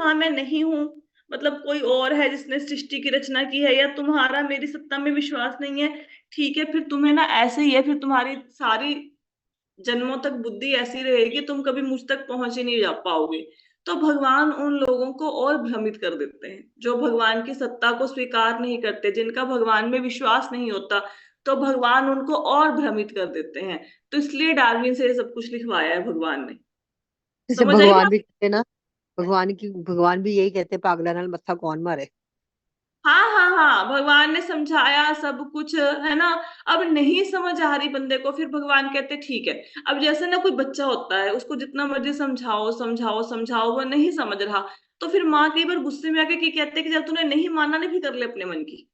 हाँ मैं नहीं हूं, मतलब कोई और है जिसने सृष्टि की रचना की है, या तुम्हारा मेरी सत्ता में विश्वास नहीं है, ठीक है, फिर तुम्हें ना ऐसे ही है, फिर तुम्हारी सारी जन्मों तक बुद्धि ऐसी रहेगी, तुम कभी मुझ तक पहुंच ही नहीं जा पाओगे। तो भगवान उन लोगों को और भ्रमित कर देते हैं जो भगवान की सत्ता को स्वीकार नहीं करते, जिनका भगवान में विश्वास नहीं होता, तो भगवान उनको और भ्रमित कर देते हैं। तो इसलिए डार्विन से ये सब कुछ लिखवाया है भगवान ने। जैसे समझ आई भगवान बात? भी कहते ना, भगवान भी यही कहते, पागला नाल मत्था कौन मारे। हाँ हाँ हाँ, भगवान ने समझाया सब कुछ, है ना। अब नहीं समझ आ रही बंदे को, फिर भगवान कहते ठीक है। अब जैसे ना कोई बच्चा होता है, उसको जितना मर्जी समझाओ समझाओ समझाओ, वो नहीं समझ रहा, तो फिर माँ कई बार गुस्से में आके क्या कहते हैं कि जब तूने नहीं माना, नहीं, फिर कर ले अपने मन की,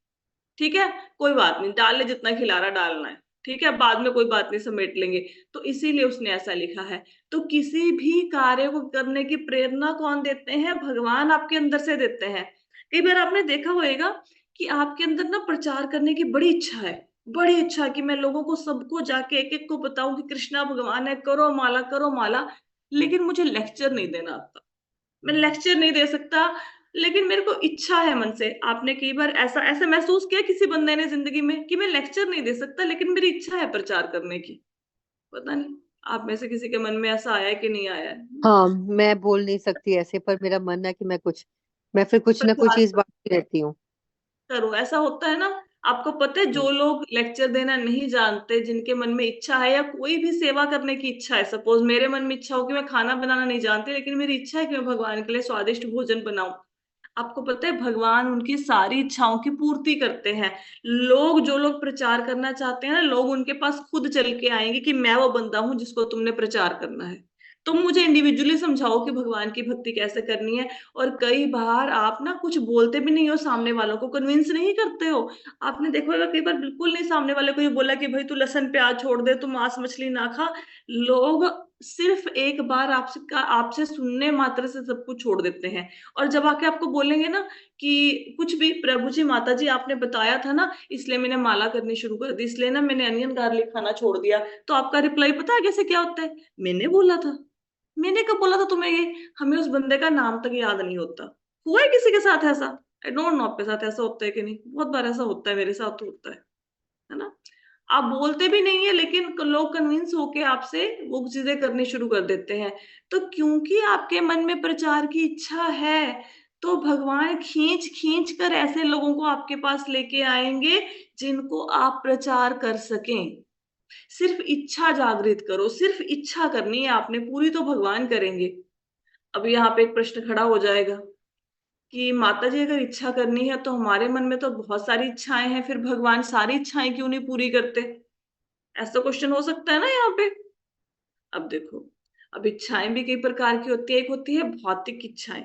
ठीक है, कोई बात नहीं, डाल ले जितना खिला रहा डालना है, ठीक है, बाद में कोई बात नहीं, समेट लेंगे। तो इसीलिए उसने ऐसा लिखा है। तो किसी भी कार्य को करने की प्रेरणा कौन देते हैं? भगवान आपके अंदर से देते हैं। कई बार आपने देखा होगा कि आपके अंदर ना प्रचार करने की बड़ी इच्छा है, बड़ी इच्छा कि मैं लोगों को, सबको जाके एक एक को बताऊं कि कृष्णा भगवान है, करो माला करो माला। लेकिन मुझे लेक्चर नहीं देना आता, मैं लेक्चर नहीं दे सकता, लेकिन मेरे को इच्छा है मन से। आपने कई बार ऐसा ऐसा महसूस किया किसी बंदे ने जिंदगी में कि मैं लेक्चर नहीं दे सकता, लेकिन मेरी इच्छा है प्रचार करने की? पता नहीं आप में से किसी के मन में ऐसा आया है कि नहीं आया है? हाँ, मैं बोल नहीं सकती ऐसे, पर मेरा मन है कि मैं फिर कुछ ना कुछ प्रचार इस बात की रहती हूँ। करो, ऐसा होता है ना। आपको पता है जो लोग लेक्चर देना नहीं जानते, जिनके मन में इच्छा है या कोई भी सेवा करने की इच्छा है, सपोज मेरे मन में इच्छा हो कि मैं खाना बनाना नहीं जानती, लेकिन मेरी इच्छा है कि मैं भगवान के लिए स्वादिष्ट भोजन बनाऊं, आपको पता है भगवान उनकी सारी इच्छाओं की पूर्ति करते हैं। लोग, जो लोग प्रचार करना चाहते हैं ना, लोग उनके पास खुद चल के आएंगे कि मैं वो बंदा हूं जिसको तुमने प्रचार करना है, तुम मुझे इंडिविजुअली समझाओ कि भगवान की भक्ति कैसे करनी है। और कई बार आप ना कुछ बोलते भी नहीं हो, सामने वालों को कन्विंस नहीं करते हो। आपने देखा होगा कई बार बिल्कुल नहीं, सामने वाले को ये बोला कि भाई तू लहसुन प्याज छोड़ दे, तू मांस मछली ना खा, लोग सिर्फ एक बार आपसे सुनने मात्र से सब कुछ छोड़ देते हैं। और जब आके आपको बोलेंगे ना कि कुछ भी, प्रभु जी माता जी आपने बताया था ना, इसलिए मैंने माला करनी शुरू कर दी, इसलिए ना मैंने अनियन गार्लिक खाना छोड़ दिया, तो आपका रिप्लाई पता है कैसे क्या होता है? मैंने बोला था, मैंने कब बोला था तुम्हें ये? हमें उस बंदे का नाम तक याद नहीं होता। हुआ है किसी के साथ ऐसा? आई डोंट नो आपके साथ ऐसा होता है कि नहीं, बहुत बार ऐसा होता है, मेरे साथ तो होता है ना। आप बोलते भी नहीं है, लेकिन लोग कन्विंस होके आपसे वो चीजें करनी शुरू कर देते हैं। तो क्योंकि आपके मन में प्रचार की इच्छा है, तो भगवान खींच खींच कर ऐसे लोगों को आपके पास लेके आएंगे जिनको आप प्रचार कर सकें। सिर्फ इच्छा जागृत करो, सिर्फ इच्छा करनी है आपने पूरी, तो भगवान करेंगे। अब यहाँ पे एक प्रश्न खड़ा हो जाएगा कि माता जी अगर इच्छा करनी है तो हमारे मन में तो बहुत सारी इच्छाएं हैं, फिर भगवान सारी इच्छाएं क्यों नहीं पूरी करते? ऐसा क्वेश्चन हो सकता है ना यहाँ पे। अब देखो, अब इच्छाएं भी कई प्रकार की होती है। एक होती है भौतिक इच्छाएं।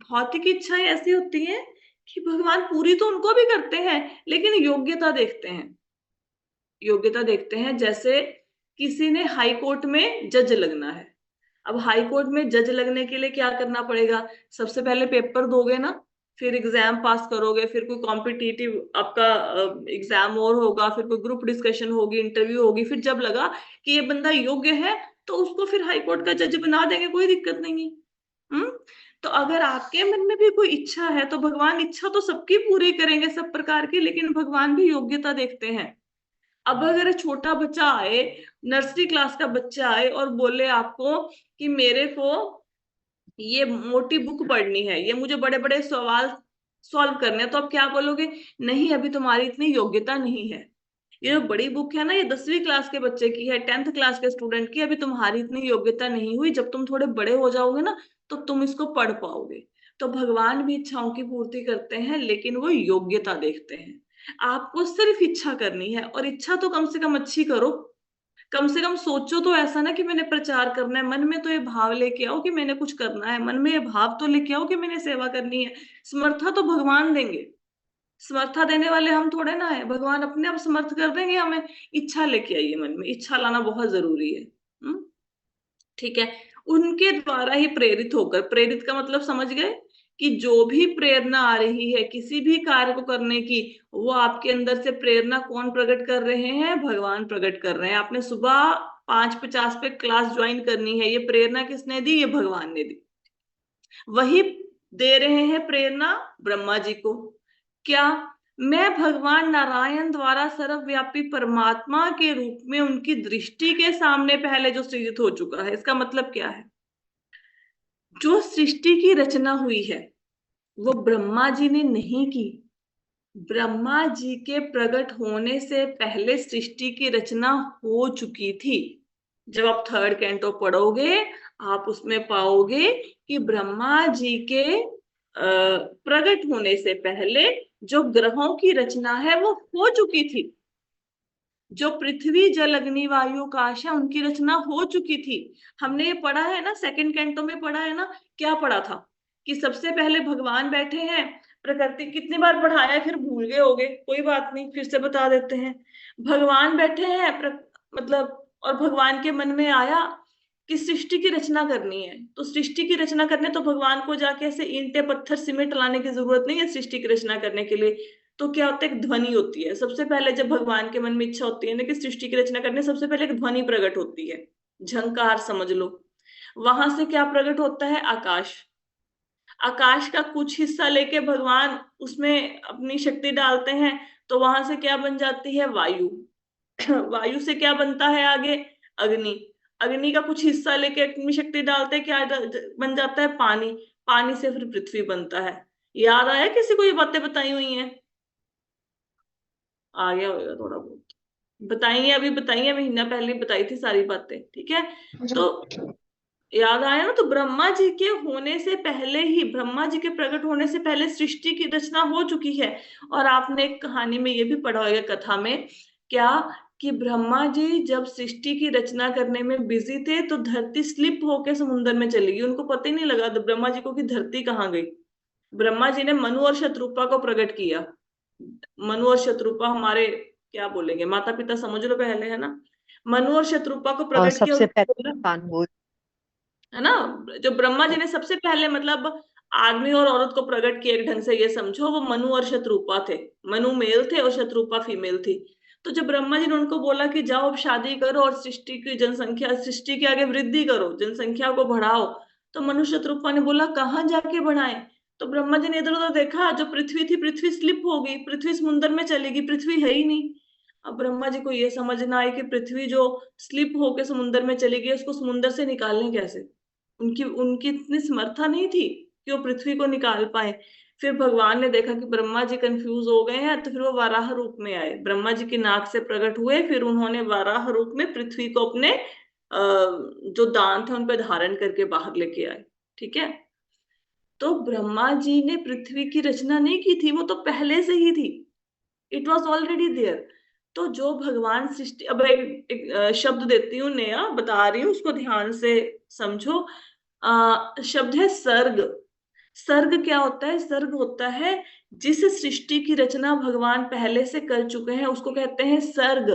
भौतिक इच्छाएं ऐसी होती हैं कि भगवान पूरी तो उनको भी करते हैं, लेकिन योग्यता देखते हैं। योग्यता देखते हैं, जैसे किसी ने हाई कोर्ट में जज लगना है। अब हाई कोर्ट में जज लगने के लिए क्या करना पड़ेगा? सबसे पहले पेपर दोगे ना, फिर एग्जाम पास करोगे, फिर कोई कॉम्पिटिटिव आपका एग्जाम और होगा, फिर कोई ग्रुप डिस्कशन होगी, इंटरव्यू होगी, फिर जब लगा कि ये बंदा योग्य है, तो उसको फिर हाई कोर्ट का जज बना देंगे, कोई दिक्कत नहीं है। हम्म। तो अगर आपके मन में भी कोई इच्छा है, तो भगवान इच्छा तो सबकी पूरी करेंगे, सब प्रकार की, लेकिन भगवान भी योग्यता देखते हैं। अब अगर एक छोटा बच्चा आए, नर्सरी क्लास का बच्चा आए और बोले आपको कि मेरे को ये मोटी बुक पढ़नी है, ये मुझे बड़े बड़े सवाल सॉल्व करने हैं, तो आप क्या बोलोगे? नहीं, अभी तुम्हारी इतनी योग्यता नहीं है। ये जो बड़ी बुक है ना, ये 10वीं क्लास के बच्चे की है, 10th क्लास के स्टूडेंट की, अभी तुम्हारी इतनी योग्यता नहीं हुई, जब तुम थोड़े बड़े हो जाओगे ना, तो तुम इसको पढ़ पाओगे। तो भगवान भी इच्छाओं की पूर्ति करते हैं, लेकिन वो योग्यता देखते हैं। आपको सिर्फ इच्छा करनी है, और इच्छा तो कम से कम अच्छी करो। कम से कम सोचो तो ऐसा ना कि मैंने प्रचार करना है, मन में तो ये भाव लेके आओ कि मैंने कुछ करना है, मन में ये भाव तो लेके आओ कि मैंने सेवा करनी है। समर्था तो भगवान देंगे, समर्था देने वाले हम थोड़े ना है, भगवान अपने आप समर्थ कर देंगे हमें। इच्छा लेके आइए, मन में इच्छा लाना बहुत जरूरी है। ठीक है। उनके द्वारा ही प्रेरित होकर, प्रेरित का मतलब समझ गए कि जो भी प्रेरणा आ रही है किसी भी कार्य को करने की, वो आपके अंदर से प्रेरणा कौन प्रकट कर रहे हैं? भगवान प्रकट कर रहे हैं। आपने सुबह 5:50 पे क्लास ज्वाइन करनी है, ये प्रेरणा किसने दी? ये भगवान ने दी। वही दे रहे हैं प्रेरणा ब्रह्मा जी को। क्या? मैं भगवान नारायण द्वारा सर्वव्यापी परमात्मा के रूप में उनकी दृष्टि के सामने पहले जो सृजित हो चुका है। इसका मतलब क्या है? जो सृष्टि की रचना हुई है वो ब्रह्मा जी ने नहीं की। ब्रह्मा जी के प्रकट होने से पहले सृष्टि की रचना हो चुकी थी। जब आप थर्ड कैंटो पढ़ोगे आप उसमें पाओगे कि ब्रह्मा जी के प्रकट होने से पहले जो ग्रहों की रचना है वो हो चुकी थी। जो पृथ्वी जल अग्नि वायु आकाश है उनकी रचना हो चुकी थी। हमने ये पढ़ा है ना, सेकंड कैंटो में पढ़ा है ना। क्या पढ़ा था? कि सबसे पहले भगवान बैठे हैं। प्रकृति कितनी बार पढ़ाया है, फिर भूल गए होगे, कोई बात नहीं, फिर से बता देते हैं। भगवान बैठे हैं मतलब, और भगवान के मन में आया कि सृष्टि की रचना करनी है। तो सृष्टि की रचना करने तो भगवान को जाके ऐसे ईंटे पत्थर सीमेंट लाने की जरूरत नहीं है सृष्टि की रचना करने के लिए। तो क्या होता है, एक ध्वनि होती है। सबसे पहले जब भगवान के मन में इच्छा होती है ना कि सृष्टि की रचना करने, सबसे पहले एक ध्वनि प्रकट होती है। झंकार समझ लो। वहां से क्या प्रकट होता है? आकाश। आकाश का कुछ हिस्सा लेके भगवान उसमें अपनी शक्ति डालते हैं। तो वहां से क्या बन जाती है? वायु। वायु से क्या बनता है आगे? अग्नि। अग्नि का कुछ हिस्सा लेके अपनी शक्ति डालते हैं, क्या बन जाता है? पानी। पानी से फिर पृथ्वी बनता है। याद आया किसी को ये बातें बताई हुई हैं? आ गया होगा थोड़ा बहुत। बताइए, अभी बताइए, महीना पहले बताई थी सारी बातें, ठीक है। तो याद आया ना। तो ब्रह्मा जी के होने से पहले ही, ब्रह्मा जी के प्रकट होने से पहले सृष्टि की रचना हो चुकी है। और आपने एक कहानी में ये भी पढ़ा होगा, कथा में, क्या, कि ब्रह्मा जी जब सृष्टि की रचना करने में बिजी थे तो धरती स्लिप होके समुद्र में चली गई। उनको पता ही नहीं लगा तो ब्रह्मा जी को कि धरती कहाँ गई। ब्रह्मा जी ने मनु और शत्रुपा को प्रकट किया। मनु और शत्रुपा हमारे, क्या बोलेंगे, माता पिता समझ लो पहले, है ना। मनु और शत्रुपा को और प्रकट किया और सबसे पहले बोला, इंसान वो। है ना। जो ब्रह्मा जी ने सबसे पहले मतलब आदमी और औरत को प्रकट किया, एक ढंग से ये समझो, वो मनु और शत्रुपा थे। मनु मेल थे और शत्रुपा फीमेल थी। तो जब ब्रह्मा जी ने उनको बोला कि जाओ अब शादी करो और सृष्टि की जनसंख्या, सृष्टि के आगे वृद्धि करो, जनसंख्या को बढ़ाओ, तो मनु शत्रुपा ने बोला कहाँ जाके बढ़ाएं। तो ब्रह्मा जी ने इधर उधर देखा, जो पृथ्वी थी पृथ्वी स्लिप हो गई, पृथ्वी समुद्र में चली गई, पृथ्वी है ही नहीं। अब ब्रह्मा जी को ये समझ ना आई कि पृथ्वी जो स्लिप होके समुद्र में चली गई उसको समुद्र से निकालें कैसे। उनकी उनकी इतनी समर्था नहीं थी कि वो पृथ्वी को निकाल पाए। फिर भगवान ने देखा कि ब्रह्मा जी कंफ्यूज हो गए हैं, तो फिर वो वाराह रूप में आए, ब्रह्मा जी की नाक से प्रकट हुए। फिर उन्होंने वाराह रूप में पृथ्वी को अपने जो दांत थे उन पे धारण करके बाहर लेके आए। ठीक है। तो ब्रह्मा जी ने पृथ्वी की रचना नहीं की थी, वो तो पहले से ही थी। It was already there. तो जो भगवान सृष्टि, अब एक शब्द देती हूँ नया, बता रही हूँ, उसको ध्यान से समझो। शब्द है सर्ग। सर्ग क्या होता है? सर्ग होता है जिस सृष्टि की रचना भगवान पहले से कर चुके हैं उसको कहते हैं सर्ग।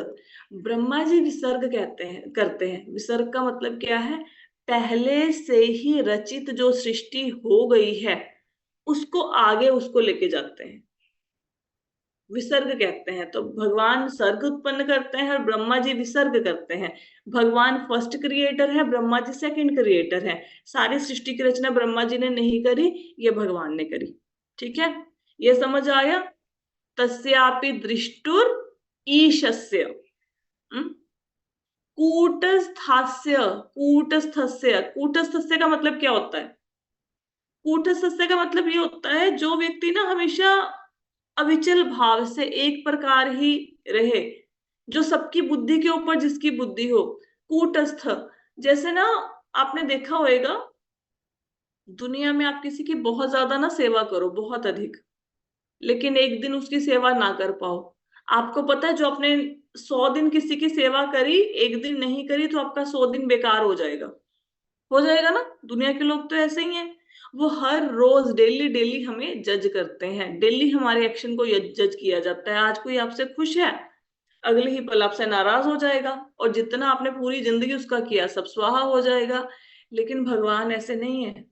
ब्रह्मा जी विसर्ग कहते हैं, करते हैं। विसर्ग का मतलब क्या है? पहले से ही रचित जो सृष्टि हो गई है उसको आगे उसको लेके जाते हैं, विसर्ग कहते हैं। तो भगवान सर्ग उत्पन्न करते हैं और ब्रह्मा जी विसर्ग करते हैं। भगवान फर्स्ट क्रिएटर है, ब्रह्मा जी सेकंड क्रिएटर है। सारी सृष्टि की रचना ब्रह्मा जी ने नहीं करी, ये भगवान ने करी। ठीक है, ये समझ आया। तस्यापि दृष्टुर ईशस्य। हम्म? कूटस्थास्य। कूटस्थस्य, कूटस्थस्य का मतलब क्या होता है? कूटस्थस्य का मतलब ये होता है जो व्यक्ति ना हमेशा अविचल भाव से एक प्रकार ही रहे, जो सबकी बुद्धि के ऊपर जिसकी बुद्धि हो। कूटस्थ, जैसे ना, आपने देखा होगा दुनिया में आप किसी की बहुत ज्यादा ना सेवा करो, बहुत अधिक, लेकिन एक दिन उसकी सेवा ना कर पाओ। आपको पता है जो आपने 100 दिन किसी की सेवा करी, एक दिन नहीं करी तो आपका 100 दिन बेकार हो जाएगा ना। दुनिया के लोग तो ऐसे ही हैं। वो हर रोज डेली डेली हमें जज करते हैं, डेली हमारे एक्शन को जज किया जाता है। आज कोई आपसे खुश है, अगले ही पल आपसे नाराज हो जाएगा, और जितना आपने पूरी जिंदगी उसका किया सब स्वाहा हो जाएगा। लेकिन भगवान ऐसे नहीं है।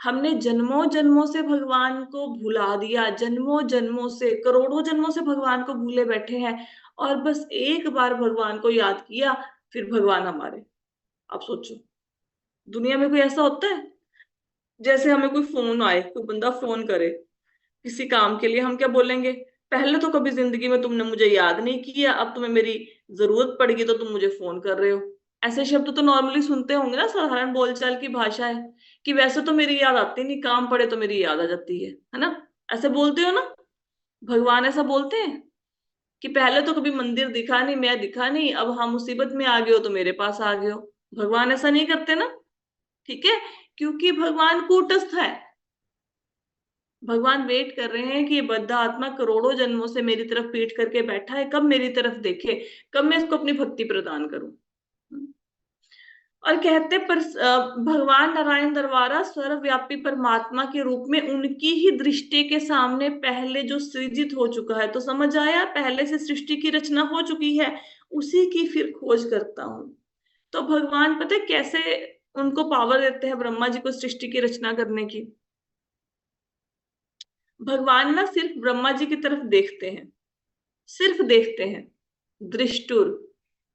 हमने जन्मों जन्मों से भगवान को भुला दिया, जन्मों जन्मों से, करोड़ों जन्मों से भगवान को भूले बैठे हैं, और बस एक बार भगवान को याद किया, फिर भगवान हमारे। आप सोचो, दुनिया में कोई ऐसा होता है? जैसे हमें कोई फोन आए, कोई बंदा फोन करे किसी काम के लिए, हम क्या बोलेंगे? पहले तो कभी जिंदगी में तुमने मुझे याद नहीं किया, अब तुम्हें मेरी जरूरत पड़ेगी तो तुम मुझे फोन कर रहे हो। ऐसे शब्द तो नॉर्मली सुनते होंगे ना, साधारण बोलचाल की भाषा है कि वैसे तो मेरी याद आती नहीं, काम पड़े तो मेरी याद आ जाती है ना? ऐसे बोलते हो ना? भगवान ऐसा बोलते हैं कि पहले तो कभी मंदिर दिखा नहीं, मैं दिखा नहीं, अब हम मुसीबत में आ गए हो तो मेरे पास आ गए हो। भगवान ऐसा नहीं करते ना। ठीक है, क्योंकि भगवान कूटस्थ है। भगवान वेट कर रहे हैं कि ये बद्धा आत्मा करोड़ों जन्मों से मेरी तरफ पीठ करके बैठा है, कब मेरी तरफ देखे, कब मैं इसको अपनी भक्ति प्रदान करूं। और कहते पर भगवान नारायण दरबारा सर्वव्यापी परमात्मा के रूप में उनकी ही दृष्टि के सामने पहले जो सृजित हो चुका है, तो समझ आया, पहले से सृष्टि की रचना हो चुकी है, उसी की फिर खोज करता हूं। तो भगवान पता है कैसे उनको पावर देते हैं ब्रह्मा जी को सृष्टि की रचना करने की? भगवान ना सिर्फ ब्रह्मा जी की तरफ देखते हैं, सिर्फ देखते हैं, दृष्टुर।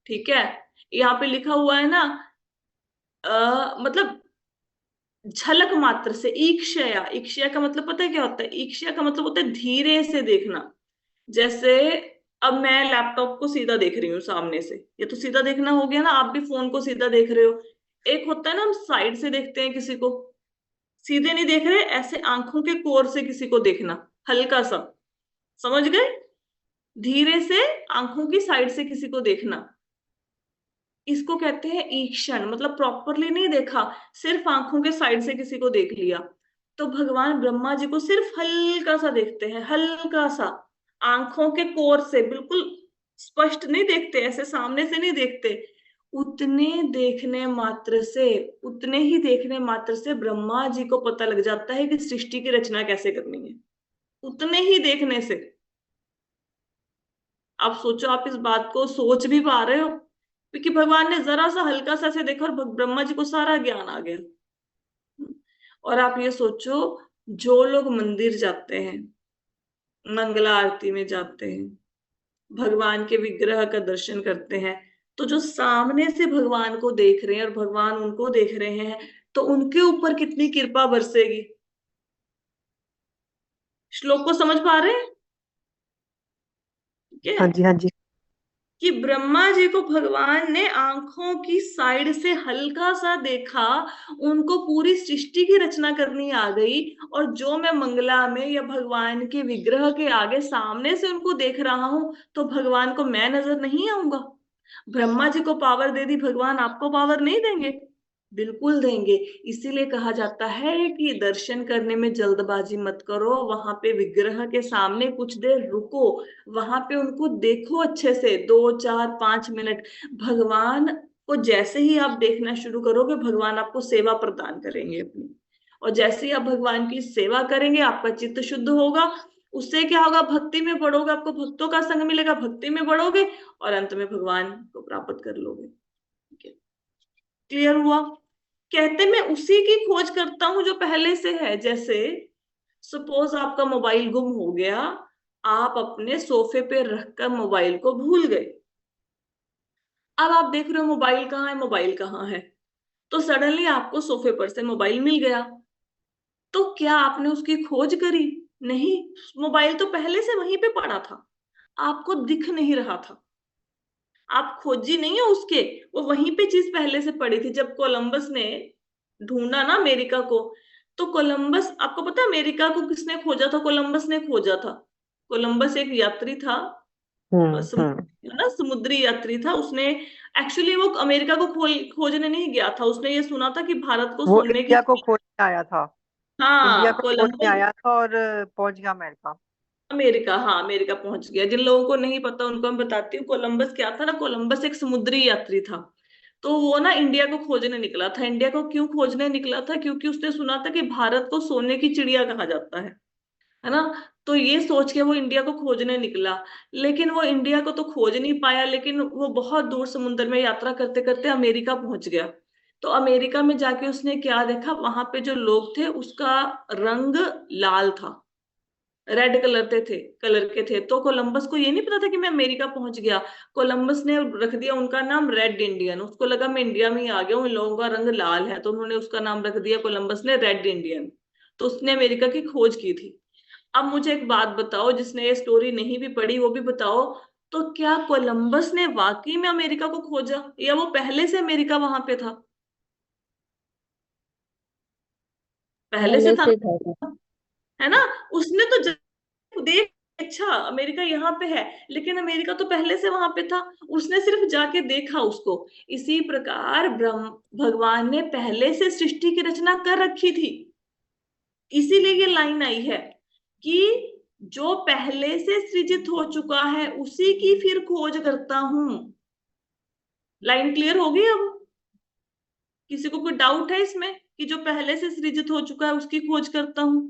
ठीक है, यहाँ पे लिखा हुआ है ना, मतलब झलक मात्र से, ईक्षया, ईक्षया का मतलब पता है क्या होता है? ईक्षया का मतलब होता है धीरे से देखना। जैसे अब मैं लैपटॉप को सीधा देख रही हूँ सामने से, ये तो सीधा देखना हो गया ना, आप भी फोन को सीधा देख रहे हो। एक होता है ना, हम साइड से देखते हैं किसी को, सीधे नहीं देख रहे, ऐसे आंखों के कोर से किसी को देखना, हल्का सा, समझ गए? धीरे से आंखों की साइड से किसी को देखना, इसको कहते हैं ईक्षण। मतलब प्रॉपरली नहीं देखा, सिर्फ आंखों के साइड से किसी को देख लिया। तो भगवान ब्रह्मा जी को सिर्फ हल्का सा देखते हैं, हल्का सा, आंखों के कोर से, बिल्कुल स्पष्ट नहीं देखते, ऐसे सामने से नहीं देखते। उतने देखने मात्र से, उतने ही देखने मात्र से ब्रह्मा जी को पता लग जाता है कि सृष्टि की रचना कैसे करनी है। उतने ही देखने से। आप सोचो, आप इस बात को सोच भी पा रहे हो? क्योंकि भगवान ने जरा सा हल्का सा से देखा और ब्रह्मा जी को सारा ज्ञान आ गया। और आप ये सोचो, जो लोग मंदिर जाते हैं, मंगला आरती में जाते हैं, भगवान के विग्रह का दर्शन करते हैं, तो जो सामने से भगवान को देख रहे हैं और भगवान उनको देख रहे हैं, तो उनके ऊपर कितनी कृपा बरसेगी। श्लोक को समझ पा रहे हैं? ठीक हाँ है, जी, हाँ जी। कि ब्रह्मा जी को भगवान ने आंखों की साइड से हल्का सा देखा, उनको पूरी सृष्टि की रचना करनी आ गई। और जो मैं मंगला में या भगवान के विग्रह के आगे सामने से उनको देख रहा हूं, तो भगवान को मैं नजर नहीं आऊंगा? ब्रह्मा जी को पावर दे दी, भगवान आपको पावर नहीं देंगे? बिल्कुल देंगे। इसीलिए कहा जाता है कि दर्शन करने में जल्दबाजी मत करो, वहां पे विग्रह के सामने कुछ देर रुको, वहां पे उनको देखो अच्छे से, 2 4 5 मिनट। भगवान को जैसे ही आप देखना शुरू करोगे, भगवान आपको सेवा प्रदान करेंगे अपनी। और जैसे ही आप भगवान की सेवा करेंगे, आपका चित्त शुद्ध होगा। उससे क्या होगा? भक्ति में बढ़ोगे, आपको भक्तों का संग मिलेगा, भक्ति में बढ़ोगे और अंत में भगवान को प्राप्त कर लोगे। ठीक है, क्लियर हुआ? कहते मैं उसी की खोज करता हूं जो पहले से है। जैसे सपोज आपका मोबाइल गुम हो गया, आप अपने सोफे पे रखकर मोबाइल को भूल गए। अब आप देख रहे हो मोबाइल कहाँ है, मोबाइल कहाँ है, तो सडनली आपको सोफे पर से मोबाइल मिल गया। तो क्या आपने उसकी खोज करी? नहीं, मोबाइल तो पहले से वहीं पे पड़ा था, आपको दिख नहीं रहा था, आप खोजी नहीं है उसके, वो वहीं पे चीज पहले से पड़ी थी। जब कोलंबस ने ढूंढा ना अमेरिका को, तो कोलंबस, आपको पता है अमेरिका को किसने खोजा था? कोलंबस ने खोजा था। कोलंबस एक यात्री था, हम्म। है ना, समुद्री यात्री था। उसने एक्चुअली वो अमेरिका को खोजने नहीं गया था, उसने ये सुना था कि भारत को वो सोने की इंडिया को खोजने आया था। इंडिया हाँ, को खोजने कोलंबस। आया था और पहुंच गया अमेरिका। अमेरिका, हाँ, अमेरिका पहुंच गया। जिन लोगों को नहीं पता उनको मैं बताती हूँ, कोलंबस क्या था ना, कोलंबस एक समुद्री यात्री था। तो वो ना इंडिया को खोजने निकला था। इंडिया को क्यों खोजने निकला था? क्योंकि उसने सुना था कि भारत को सोने की चिड़िया कहा जाता है ना। तो ये सोच के वो इंडिया को खोजने निकला। लेकिन वो इंडिया को तो खोज नहीं पाया, लेकिन वो बहुत दूर समुद्र में यात्रा करते करते अमेरिका पहुंच गया। तो अमेरिका में जाके उसने क्या देखा, वहां पे जो लोग थे उसका रंग लाल था। रेड कलर के थे। तो कोलंबस को ये नहीं पता था कि मैं अमेरिका पहुंच गया। कोलंबस ने रख दिया उनका नाम रेड इंडियन, उसको लगा मैं इंडिया में ही आ गया हूँ, इन लोगों का रंग लाल है, तो उन्होंने उसका नाम रख दिया कोलंबस ने रेड इंडियन। तो उसने अमेरिका की खोज की थी। अब मुझे एक बात बताओ, जिसने ये स्टोरी नहीं भी पढ़ी वो भी बताओ, तो क्या कोलंबस ने वाकई में अमेरिका को खोजा, या वो पहले से अमेरिका वहां पे था? पहले से पहले था से था। ना, है ना? उसने तो देख, अच्छा अमेरिका यहाँ पे है, लेकिन अमेरिका तो पहले से वहां पे था, उसने सिर्फ जाके देखा उसको। इसी प्रकार ब्रह्म भगवान ने पहले से सृष्टि की रचना कर रखी थी। इसीलिए ये लाइन आई है कि जो पहले से सृजित हो चुका है उसी की फिर खोज करता हूं। लाइन क्लियर होगी अब? किसी को कोई डाउट है इसमें कि जो पहले से सृजित हो चुका है उसकी खोज करता हूं?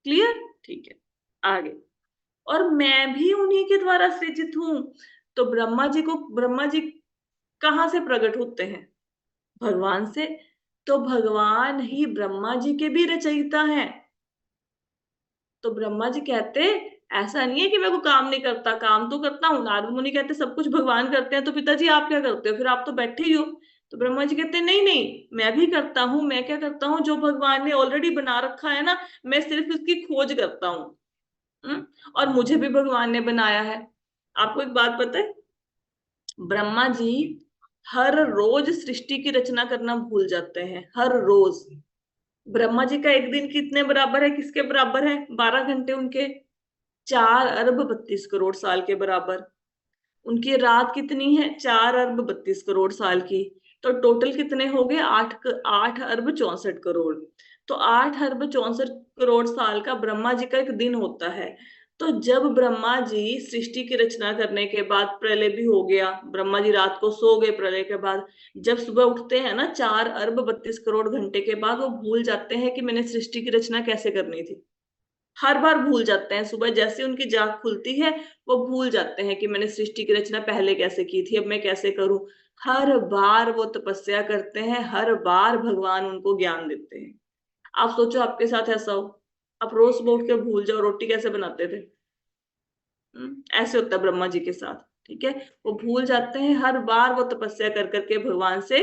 क्लियर? ठीक है, आगे। और मैं भी उन्हीं के द्वारा सृजित हूं। तो ब्रह्मा जी कहाँ से प्रकट होते हैं? भगवान से। तो भगवान ही ब्रह्मा जी के भी रचयिता हैं। तो ब्रह्मा जी कहते, ऐसा नहीं है कि मैं कोई काम नहीं करता, काम तो करता हूँ। नारद मुनि कहते सब कुछ भगवान करते हैं, तो पिताजी आप क्या करते हो, फिर आप तो बैठे ही हो। तो ब्रह्मा जी कहते नहीं नहीं, मैं भी करता हूँ। मैं क्या करता हूँ, जो भगवान ने ऑलरेडी बना रखा है ना, मैं सिर्फ उसकी खोज करता हूँ। हम्म? और मुझे भी भगवान ने बनाया है। आपको एक बात पता है, ब्रह्मा जी हर रोज सृष्टि की रचना करना भूल जाते हैं, हर रोज। ब्रह्मा जी का एक दिन कितने बराबर है, किसके बराबर है? 12 घंटे उनके, 4 अरब 32 करोड़ साल के बराबर। उनकी रात कितनी है? 4 अरब 32 करोड़ साल की। तो टोटल कितने हो गए? 8 अरब 64 करोड़। तो 8 अरब 64 करोड़ साल का ब्रह्मा जी का एक दिन होता है। तो जब ब्रह्मा जी सृष्टि की रचना करने के बाद, प्रलय भी हो गया, ब्रह्मा जी रात को सो गए प्रलय के बाद, जब सुबह उठते हैं ना 4 अरब 32 करोड़ घंटे के बाद, वो भूल जाते हैं कि मैंने सृष्टि की रचना कैसे करनी थी। हर बार भूल जाते हैं, सुबह जैसे उनकी जाग खुलती है वो भूल जाते हैं कि मैंने सृष्टि की रचना पहले कैसे की थी, अब मैं कैसे करूं। हर बार वो तपस्या करते हैं, हर बार भगवान उनको ज्ञान देते हैं। आप सोचो आपके साथ ऐसा हो, आप रोज सुबह उठ के भूल जाओ रोटी कैसे बनाते थे। ऐसे होता है ब्रह्मा जी के साथ। ठीक है, वो भूल जाते हैं, हर बार वो तपस्या कर करके भगवान से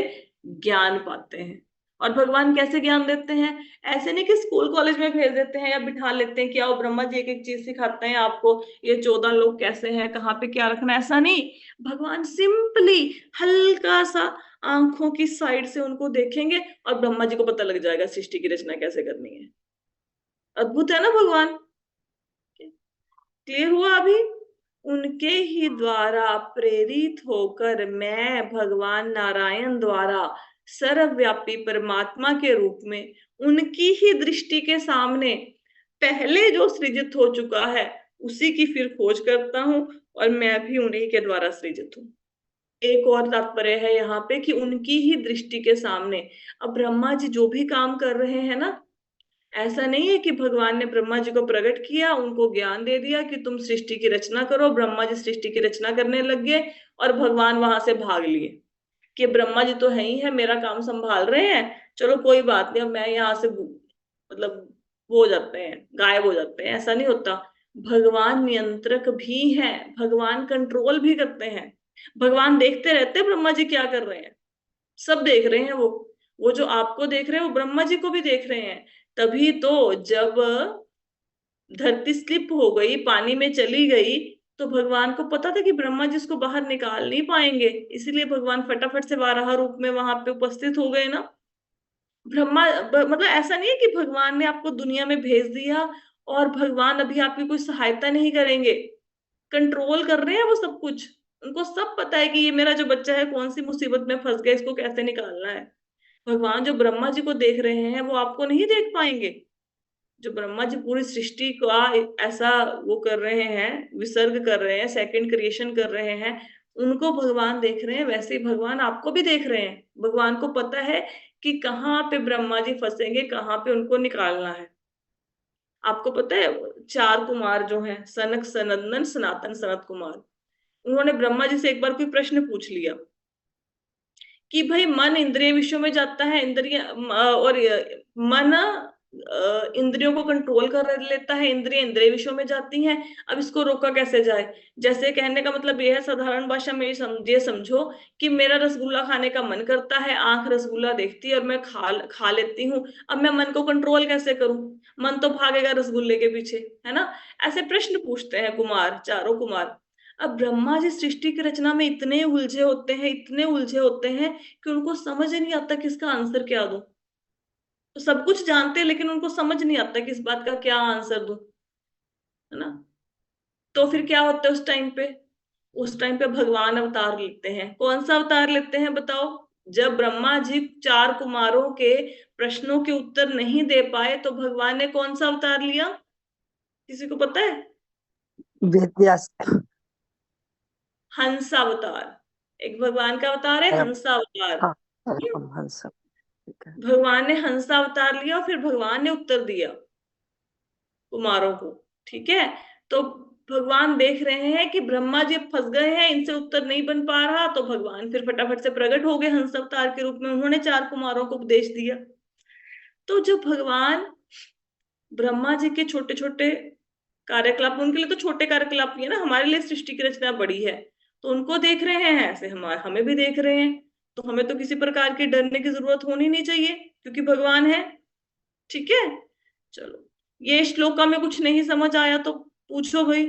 ज्ञान पाते हैं। और भगवान कैसे ज्ञान देते हैं? ऐसे नहीं कि स्कूल कॉलेज में भेज देते हैं या बिठा लेते हैं कि आओ ब्रह्मा जी एक एक चीज सिखाते हैं आपको, ये 14 लोग कैसे हैं, कहाँ पे क्या रखना है, ऐसा नहीं। भगवान सिंपली हल्का सा आंखों की साइड से उनको देखेंगे और ब्रह्मा जी को पता लग जाएगा सृष्टि की रचना कैसे करनी है। अद्भुत है ना भगवान? क्लियर हुआ अभी? उनके ही द्वारा प्रेरित होकर मैं भगवान नारायण द्वारा सर्वव्यापी परमात्मा के रूप में उनकी ही दृष्टि के सामने पहले जो सृजित हो चुका है उसी की फिर खोज करता हूं, और मैं भी उन्हीं के द्वारा सृजित हूँ। एक और तात्पर्य है यहाँ पे कि उनकी ही दृष्टि के सामने। अब ब्रह्मा जी जो भी काम कर रहे हैं ना, ऐसा नहीं है कि भगवान ने ब्रह्मा जी को प्रकट किया, उनको ज्ञान दे दिया कि तुम सृष्टि की रचना करो, ब्रह्मा जी सृष्टि की रचना करने लग गए और भगवान वहां से भाग लिए कि ब्रह्मा जी तो है ही है, मेरा काम संभाल रहे हैं, चलो कोई बात नहीं, अब मैं यहाँ से मतलब वो हो जाते हैं, गायब हो जाते हैं। ऐसा नहीं होता। भगवान नियंत्रक भी हैं, भगवान कंट्रोल भी करते हैं। भगवान देखते रहते हैं ब्रह्मा जी क्या कर रहे हैं, सब देख रहे हैं वो जो आपको देख रहे हैं वो ब्रह्मा जी को भी देख रहे हैं। तभी तो जब धरती स्लिप हो गई, पानी में चली गई, तो भगवान को पता था कि ब्रह्मा जी उसको बाहर निकाल नहीं पाएंगे, इसीलिए भगवान फटाफट से वाराह रूप में वहां पे उपस्थित हो गए ना। मतलब ऐसा नहीं है कि भगवान ने आपको दुनिया में भेज दिया और भगवान अभी आपकी कोई सहायता नहीं करेंगे। कंट्रोल कर रहे हैं वो सब कुछ। उनको सब पता है कि ये मेरा जो बच्चा है कौन सी मुसीबत में फंस गया, इसको कैसे निकालना है। भगवान जो ब्रह्मा जी को देख रहे हैं वो आपको नहीं देख पाएंगे। जो ब्रह्मा जी पूरी सृष्टि का ऐसा वो कर रहे हैं, विसर्ग कर रहे हैं, सेकंड क्रिएशन कर रहे हैं, उनको भगवान देख रहे हैं, वैसे ही भगवान आपको भी देख रहे हैं। भगवान को पता है कि कहाँ पे ब्रह्मा जी फंसेंगे, कहाँ पे उनको निकालना है। आपको पता है 4 कुमार जो हैं, सनक सनंदन सनातन सनत कुमार, उन्होंने ब्रह्मा जी से एक बार कोई प्रश्न पूछ लिया कि भाई मन इंद्रिय विषयों में जाता है, इंद्रिय और मन इंद्रियों को कंट्रोल कर लेता है, इंद्रिय इंद्रिय विषयों में जाती हैं। अब इसको रोका कैसे जाए? जैसे कहने का मतलब ये है, साधारण भाषा में ये समझो कि मेरा रसगुल्ला खाने का मन करता है, आंख रसगुल्ला देखती है और मैं खा लेती हूँ। अब मैं मन को कंट्रोल कैसे करूं? मन तो भागेगा रसगुल्ले के पीछे, है ना? ऐसे प्रश्न पूछते हैं कुमार, चारों कुमार। अब ब्रह्मा जी सृष्टि की रचना में इतने उलझे होते हैं, इतने उलझे होते हैं कि उनको समझ ही नहीं आता कि इसका आंसर क्या दूं। तो सब कुछ जानते हैं लेकिन उनको समझ नहीं आता कि इस बात का क्या आंसर दूं, है ना? तो फिर क्या होता है उस टाइम पे? उस टाइम पे भगवान अवतार लेते हैं। कौन सा अवतार लेते हैं बताओ? जब ब्रह्मा जी चार कुमारों के प्रश्नों के उत्तर नहीं दे पाए तो भगवान ने कौन सा अवतार लिया? किसी को पता है? वेद व्यास। हंसावतार। एक भगवान का अवतार है परम। हंसावतार। हाँ, परमहंस। ठीक है। भगवान ने हंसावतार लिया और फिर भगवान ने उत्तर दिया कुमारों को। ठीक है? तो भगवान देख रहे हैं कि ब्रह्मा जी फंस गए हैं, इनसे उत्तर नहीं बन पा रहा, तो भगवान फिर फटाफट से प्रकट हो गए हंस अवतार के रूप में, उन्होंने चार कुमारों को उपदेश दिया। तो जब भगवान ब्रह्मा जी के छोटे छोटे कार्यकलाप, उनके लिए तो छोटे कार्यकलाप ही है ना, हमारे लिए सृष्टि की रचना बड़ी है, तो उनको देख रहे हैं ऐसे हम हमें भी देख रहे हैं। तो हमें तो किसी प्रकार की डरने की जरूरत होनी नहीं चाहिए क्योंकि भगवान है। ठीक है? चलो, ये श्लोका में कुछ नहीं समझ आया तो पूछो भाई।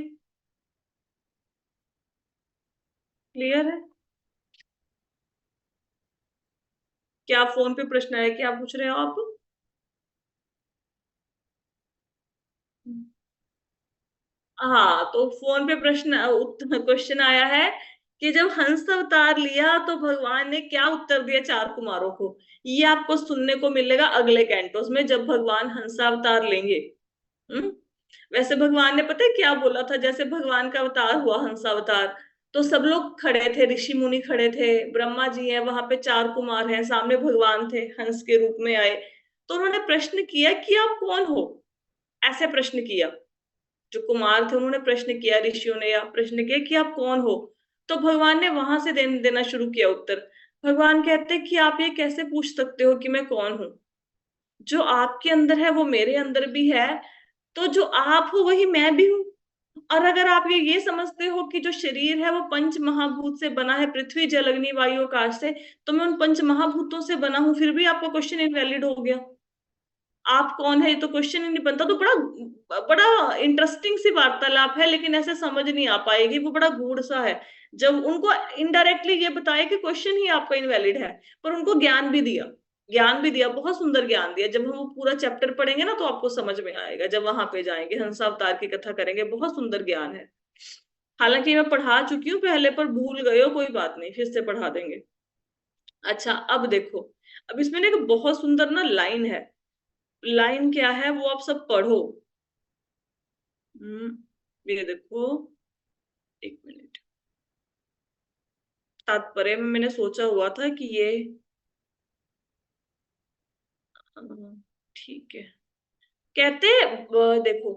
क्लियर है? क्या फोन पे प्रश्न है, क्या पूछ रहे हो आप? हाँ, तो फोन पे प्रश्न क्वेश्चन आया है कि जब हंस अवतार लिया तो भगवान ने क्या उत्तर दिया चार कुमारों को। ये आपको सुनने को मिलेगा अगले कैंटोस में जब भगवान हंसावतार लेंगे। हम्म। वैसे भगवान ने पता है क्या बोला था? जैसे भगवान का अवतार हुआ हंसावतार, तो सब लोग खड़े थे, ऋषि मुनि खड़े थे, ब्रह्मा जी हैं, वहां पे चार कुमार हैं, सामने भगवान थे हंस के रूप में आए। तो उन्होंने प्रश्न किया कि आप कौन हो? ऐसे प्रश्न किया। जो कुमार थे उन्होंने प्रश्न किया, ऋषियों ने या प्रश्न किया कि आप कौन हो? तो भगवान ने वहां से देना शुरू किया उत्तर। भगवान कहते हैं कि आप ये कैसे पूछ सकते हो कि मैं कौन हूं? जो आपके अंदर है वो मेरे अंदर भी है, तो जो आप हो वही मैं भी हूँ। और अगर आप ये समझते हो कि जो शरीर है वो पंच महाभूत से बना है, पृथ्वी जल अग्नि वायु आकाश से, तो मैं उन पंच महाभूतों से बना हूं, फिर भी आपका क्वेश्चन इनवैलिड हो गया। आप कौन है ये तो क्वेश्चन ही नहीं बनता। तो बड़ा बड़ा इंटरेस्टिंग सी वार्तालाप है, लेकिन ऐसे समझ नहीं आ पाएगी, वो बड़ा गूढ़ सा है। जब उनको इनडायरेक्टली ये बताया कि क्वेश्चन ही आपका इनवैलिड है, पर उनको ज्ञान भी दिया, ज्ञान भी दिया, बहुत सुंदर ज्ञान दिया। जब हम वो पूरा चैप्टर पढ़ेंगे ना तो आपको समझ में आएगा, जब वहां पे जाएंगे हंसावतार की कथा करेंगे, बहुत सुंदर ज्ञान है। हालांकि मैं पढ़ा चुकी हूँ पहले, पर भूल गए हो, कोई बात नहीं, फिर से पढ़ा देंगे। अच्छा, अब देखो, अब इसमें ना एक बहुत सुंदर ना लाइन है। लाइन क्या है वो आप सब पढ़ो। ये देखो, एक मिनट। तात्पर्य में मैंने सोचा हुआ था कि ये ठीक है। कहते देखो,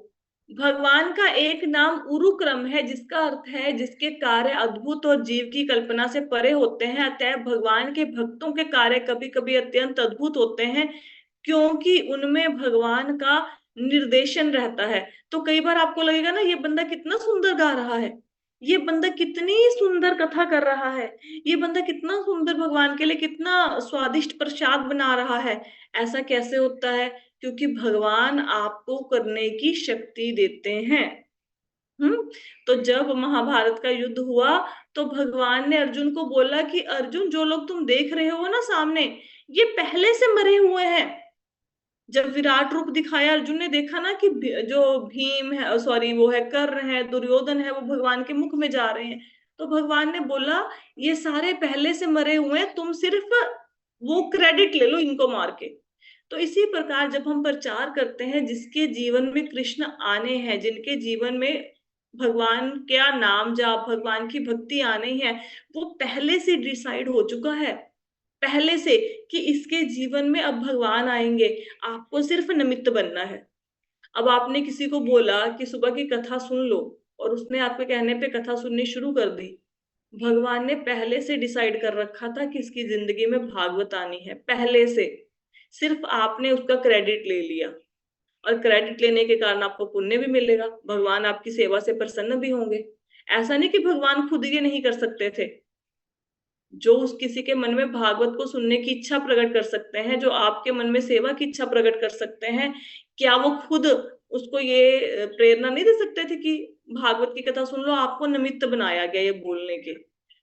भगवान का एक नाम उरुक्रम है, जिसका अर्थ है जिसके कार्य अद्भुत और जीव की कल्पना से परे होते हैं। अतः भगवान के भक्तों के कार्य कभी कभी अत्यंत अद्भुत होते हैं क्योंकि उनमें भगवान का निर्देशन रहता है। तो कई बार आपको लगेगा ना, ये बंदा कितना सुंदर गा रहा है, ये बंदा कितनी सुंदर कथा कर रहा है, ये बंदा कितना सुंदर भगवान के लिए कितना स्वादिष्ट प्रसाद बना रहा है। ऐसा कैसे होता है? क्योंकि भगवान आपको करने की शक्ति देते हैं। हम्म। तो जब महाभारत का युद्ध हुआ तो भगवान ने अर्जुन को बोला कि अर्जुन, जो लोग तुम देख रहे हो ना सामने, ये पहले से मरे हुए हैं। जब विराट रूप दिखाया, अर्जुन ने देखा ना कि जो भीम है, सॉरी वो है कर्ण है, दुर्योधन है, वो भगवान के मुख में जा रहे हैं। तो भगवान ने बोला ये सारे पहले से मरे हुए हैं, तुम सिर्फ वो क्रेडिट ले लो इनको मार के। तो इसी प्रकार जब हम प्रचार करते हैं, जिसके जीवन में कृष्ण आने हैं, जिनके जीवन में भगवान क्या नाम जाप, भगवान की भक्ति आनी है, वो पहले से डिसाइड हो चुका है, पहले से, कि इसके जीवन में अब भगवान आएंगे, आपको सिर्फ निमित्त बनना है। अब आपने किसी को बोला कि सुबह की कथा सुन लो, और उसने आपके कहने पे कथा सुननी शुरू कर दी। भगवान ने पहले से डिसाइड कर रखा था कि इसकी जिंदगी में भागवत आनी है, पहले से। सिर्फ आपने उसका क्रेडिट ले लिया। और क्रेडिट लेने के कारण आपको पुण्य भी मिलेगा, भगवान आपकी सेवा से प्रसन्न भी होंगे। ऐसा नहीं कि भगवान खुद ये नहीं कर सकते थे। जो उस किसी के मन में भागवत को सुनने की इच्छा प्रकट कर सकते हैं, जो आपके मन में सेवा की इच्छा प्रकट कर सकते हैं, क्या वो खुद उसको ये प्रेरणा नहीं दे सकते थे कि भागवत की कथा सुन लो, आपको निमित्त बनाया गया ये बोलने के।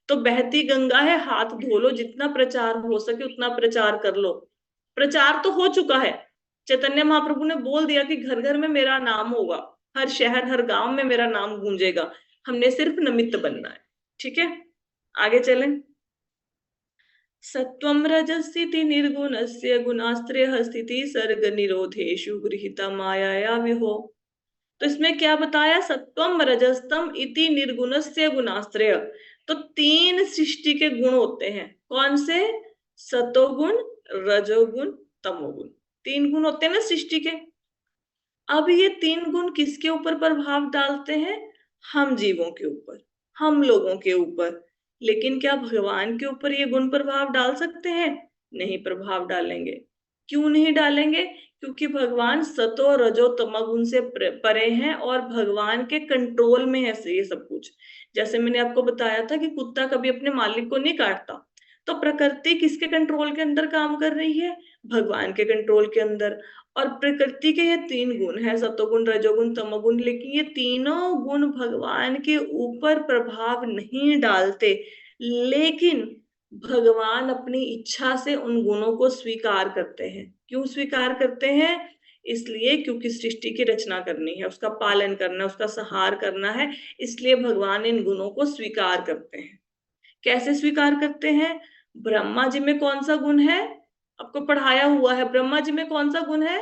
तो बहती गंगा है, हाथ धो लो, जितना प्रचार हो सके उतना प्रचार कर लो। प्रचार तो हो चुका है, चैतन्य महाप्रभु ने बोल दिया कि घर घर में मेरा नाम होगा, हर शहर हर गांव में मेरा नाम गूंजेगा, हमने सिर्फ निमित्त बनना है। ठीक है, आगे चलें। सत्वं रजस्थिति निर्गुणस्य गुणास्त्रयः स्थिति सर्ग निरोधेषु गृहीता मायाया विहो। तो इसमें क्या बताया, सत्वम रजस्तम इति निर्गुणस्य गुणास्त्रय। तो तीन सृष्टि के गुण होते हैं, कौन से, सतोगुण, रजोगुण, तमोगुण, तीन गुण होते हैं ना सृष्टि के। अब ये तीन गुण किसके ऊपर प्रभाव डालते हैं, हम जीवों के ऊपर, हम लोगों के ऊपर। लेकिन क्या भगवान के ऊपर ये गुण प्रभाव डाल सकते हैं, नहीं प्रभाव डालेंगे। क्यों नहीं डालेंगे, क्योंकि भगवान सतो रजो तमोगुण से परे हैं और भगवान के कंट्रोल में है ये सब कुछ। जैसे मैंने आपको बताया था कि कुत्ता कभी अपने मालिक को नहीं काटता, तो प्रकृति किसके कंट्रोल के अंदर काम कर रही है, भगवान के कंट्रोल के अंदर। और प्रकृति के ये तीन गुण है, सतोगुण रजोगुण तमोगुण, लेकिन ये तीनों गुण भगवान के ऊपर प्रभाव नहीं डालते। लेकिन भगवान अपनी इच्छा से उन गुणों को स्वीकार करते हैं। क्यों स्वीकार करते हैं, इसलिए क्योंकि सृष्टि की रचना करनी है, उसका पालन करना है, उसका संहार करना है, इसलिए भगवान इन गुणों को स्वीकार करते हैं। कैसे स्वीकार करते हैं, ब्रह्मा जी में कौन सा गुण है, आपको पढ़ाया हुआ है, ब्रह्मा जी में कौन सा गुण है,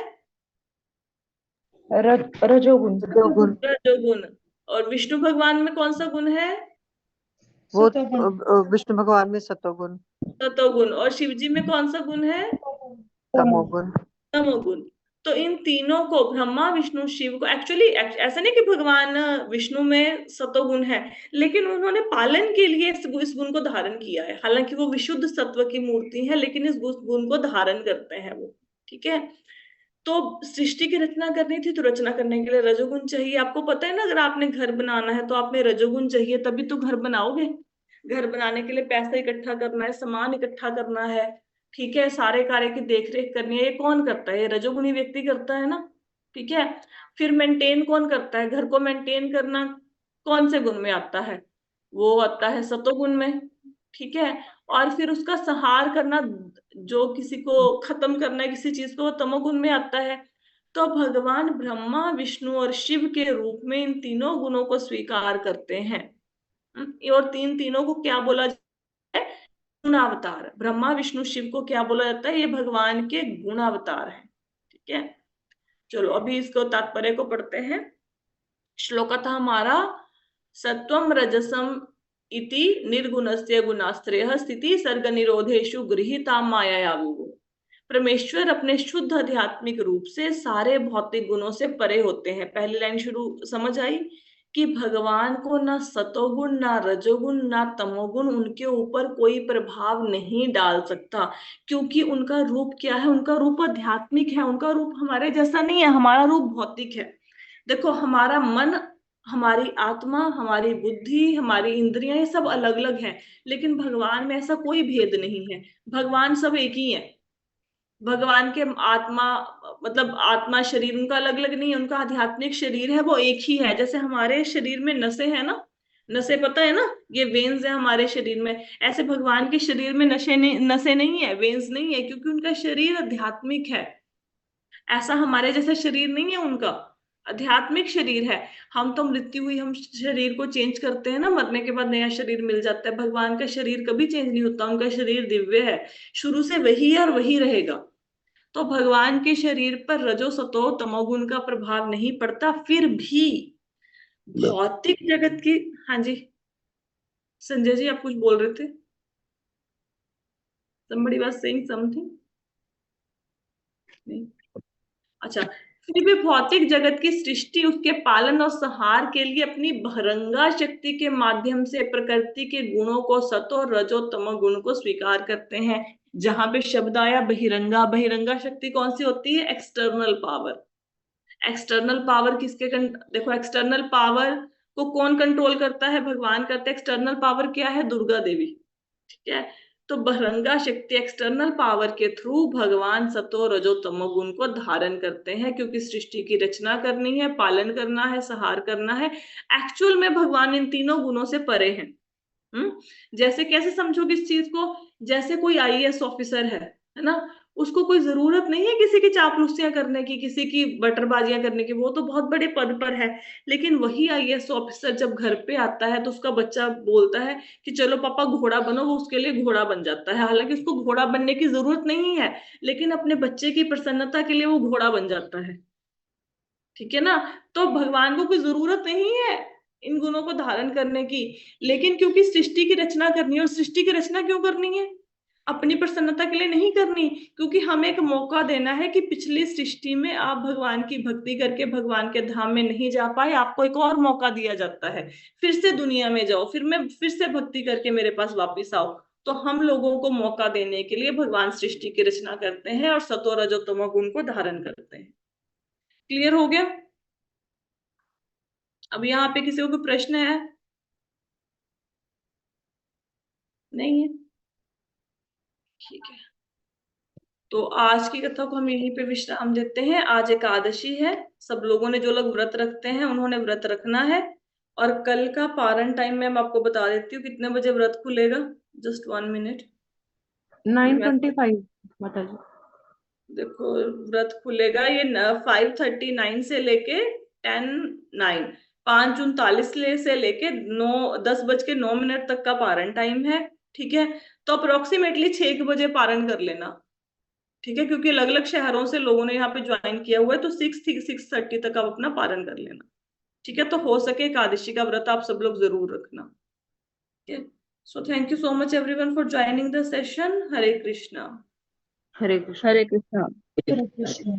रजोगुण। जो गुण, रजोगुण। और विष्णु भगवान में कौन सा गुण है, वो सतोगुण। विष्णु भगवान में सतोगुण, सतोगुण। और शिव जी में कौन सा गुण है, तमोगुण। तमोगुण। तो इन तीनों को, ब्रह्मा विष्णु शिव को, एक्चुअली ऐसा नहीं कि भगवान विष्णु में सतोगुण है, लेकिन उन्होंने पालन के लिए इस गुण को धारण किया है। हालांकि वो विशुद्ध सत्व की मूर्ति है, लेकिन इस गुण को धारण करते हैं वो। ठीक है, तो सृष्टि की रचना करनी थी, तो रचना करने के लिए रजोगुण चाहिए। आपको पता है ना, अगर आपने घर बनाना है तो आप में रजोगुण चाहिए, तभी तो घर बनाओगे। घर बनाने के लिए पैसा इकट्ठा करना है, सामान इकट्ठा करना है, ठीक है, सारे कार्य की देख रेख करनी है, ये कौन करता है, ये रजोगुणी व्यक्ति करता है ना। ठीक है, फिर मेंटेन कौन करता है, घर को मेंटेन करना कौन से गुण में आता है, वो आता है सतोगुण में। ठीक है, और फिर उसका संहार करना, जो किसी को खत्म करना है किसी चीज को, वो तमोगुण में आता है। तो भगवान ब्रह्मा विष्णु और शिव के रूप में इन तीनों गुणों को स्वीकार करते हैं। और तीनों को क्या बोला जाता है, गुणावतार। ब्रह्मा विष्णु शिव को क्या बोला जाता है, ये भगवान के गुणावतार हैं। ठीक है, चलो अभी इसको तात्पर्य को पढ़ते हैं। श्लोकतः हमारा, सत्वम रजसम इति निर्गुणस्य गुणास्त्रयः स्थिति सर्ग निरोधेषु गृहीता माया। परमेश्वर अपने शुद्ध आध्यात्मिक रूप से सारे भौतिक गुणों से परे होते हैं। पहली लाइन शुरू समझ आई कि भगवान को ना सतोगुण ना रजोगुण ना तमोगुण उनके ऊपर कोई प्रभाव नहीं डाल सकता, क्योंकि उनका रूप क्या है, उनका रूप आध्यात्मिक है, उनका रूप हमारे जैसा नहीं है, हमारा रूप भौतिक है। देखो, हमारा मन, हमारी आत्मा, हमारी बुद्धि, हमारी इंद्रियां, ये सब अलग अलग हैं, लेकिन भगवान में ऐसा कोई भेद नहीं है, भगवान सब एक ही है। भगवान के आत्मा, मतलब आत्मा शरीर उनका अलग अलग नहीं है, उनका आध्यात्मिक शरीर है वो एक ही है। जैसे हमारे शरीर में नसें है ना, नसें पता है ना, ये वेन्स है हमारे शरीर में, ऐसे भगवान के शरीर में नसें नहीं है, वेन्स नहीं है, क्योंकि उनका शरीर आध्यात्मिक है। ऐसा हमारे जैसा शरीर नहीं है उनका, आध्यात्मिक शरीर है। हम तो मृत्यु हुई, हम शरीर को चेंज करते हैं ना, मरने के बाद नया शरीर मिल जाता है। भगवान का शरीर कभी चेंज नहीं होता, उनका शरीर दिव्य है, शुरू से वही है और वही रहेगा। तो भगवान के शरीर पर रजो सतो तमोगुण का प्रभाव नहीं पड़ता। फिर भी भौतिक जगत की, हाँ जी संजय जी आप कुछ बोल रहे थे, somebody was saying something, नहीं, अच्छा। फिर भी भौतिक जगत की सृष्टि, उसके पालन और संहार के लिए अपनी बहिरंगा शक्ति के माध्यम से प्रकृति के गुणों को, सतो रजो तमो गुण को स्वीकार करते हैं। जहां पे शब्द आया बहिरंगा, बहिरंगा शक्ति कौन सी होती है, एक्सटर्नल पावर। एक्सटर्नल पावर देखो, एक्सटर्नल पावर को कौन कंट्रोल करता है? भगवान करते हैं। एक्सटर्नल पावर क्या है? दुर्गा देवी। ठीक है। तो बहिरंगा शक्ति एक्सटर्नल पावर के थ्रू भगवान सतो रजो तमो गुण को धारण करते हैं, क्योंकि सृष्टि की रचना करनी है, पालन करना है, संहार करना है। एक्चुअल में भगवान इन तीनों गुणों से परे हैं। जैसे कैसे समझोगे इस चीज को? जैसे कोई आईएएस ऑफिसर है ना, उसको कोई जरूरत नहीं है किसी की चापलूसियां करने की, किसी की बटरबाजियां करने की, वो तो बहुत बड़े पद पर है। लेकिन वही आईएएस ऑफिसर जब घर पे आता है तो उसका बच्चा बोलता है कि चलो पापा घोड़ा बनो, वो उसके लिए घोड़ा बन जाता है। हालांकि उसको घोड़ा बनने की जरूरत नहीं है, लेकिन अपने बच्चे की प्रसन्नता के लिए वो घोड़ा बन जाता है। ठीक है ना? तो भगवान को कोई जरूरत नहीं है इन गुणों को धारण करने की, लेकिन क्योंकि सृष्टि की रचना करनी है। और सृष्टि की रचना क्यों करनी है? अपनी प्रसन्नता के लिए नहीं करनी, क्योंकि हमें एक मौका देना है कि पिछली सृष्टि में आप भगवान की भक्ति करके भगवान के धाम में नहीं जा पाए, आपको एक और मौका दिया जाता है, फिर से दुनिया में जाओ, फिर से भक्ति करके मेरे पास वापिस आओ। तो हम लोगों को मौका देने के लिए भगवान सृष्टि की रचना करते हैं और सतो रजो तमो गुण को धारण करते हैं। क्लियर हो गया? अब यहाँ पे किसी को कोई प्रश्न है? नहीं है? ठीक है। तो आज की कथा को हम यहीं पे विश्राम देते हैं। आज एकादशी है। सब लोगों ने, जो लोग व्रत रखते हैं उन्होंने व्रत रखना है। और कल का पारण टाइम मैं आपको बता देती हूँ कितने बजे व्रत खुलेगा। Just 1 minute. 9:25 माता जी। देखो, व्रत खुलेगा ये 5:39 से लेके 10:09, 5:39 से लेके 10:09 तक का पारण टाइम है। ठीक है। तो अप्रोक्सीमेटली 6 बजे पारण कर लेना। ठीक है, क्योंकि अलग अलग शहरों से लोगों ने यहाँ पे ज्वाइन किया हुआ है, तो 6:30 तक आप अपना पारण कर लेना। ठीक है। तो हो सके एकादशी का व्रत आप सब लोग जरूर रखना। ठीक है। So thank you so much everyone for joining the session. Hare Krishna. Hare Krishna. Hare Krishna. Hare Krishna.